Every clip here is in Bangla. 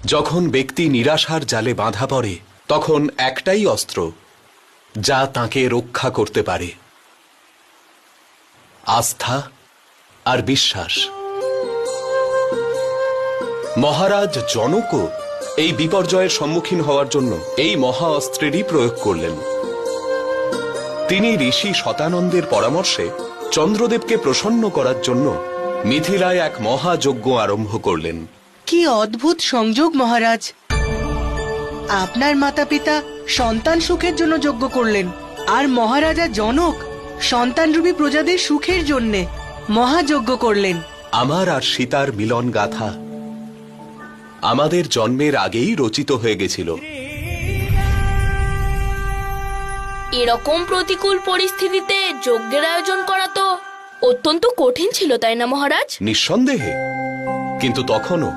যখন ব্যক্তি নিরাশার জালে বাঁধা পড়ে তখন একটাই অস্ত্র যা তাকে রক্ষা করতে পারে, আস্থা আর বিশ্বাস। মহারাজ জনকও এই বিপর্যয়ের সম্মুখীন হওয়ার জন্য এই মহা অস্ত্রেরই প্রয়োগ করলেন। তিনি ঋষি শতানন্দের পরামর্শে চন্দ্রদেবকে প্রসন্ন করার জন্য মিথিলায় এক মহাযজ্ঞ আরম্ভ করলেন। কি অদ্ভুত সংযোগ মহারাজ! আপনার মাতা পিতা সন্তান সুখের জন্য যজ্ঞ করলেন, আর মহারাজা জনক সন্তানরূপী প্রজাদের সুখের জন্য মহাযজ্ঞ করলেন। আমার আর সীতার মিলন গাথা আমাদের জন্মের আগেই রচিত হয়ে গেছিল। এরকম প্রতিকূল পরিস্থিতিতে যজ্ঞের আয়োজন করা তো অত্যন্ত কঠিন ছিল, তাই না মহারাজ? নিঃসন্দেহে, কিন্তু তখনও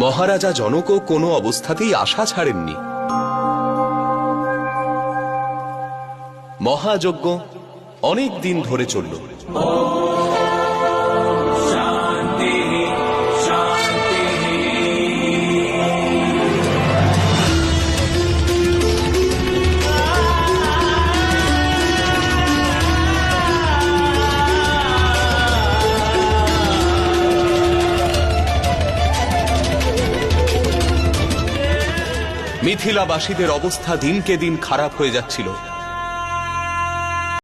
মহারাজা জনকও কোনো অবস্থাতেই আশা ছাড়েননি। মহাযজ্ঞ অনেক দিন ধরে চলল। মিথিলাবাসীদের অবস্থা দিনকে দিন খারাপ হয়ে যাচ্ছিল।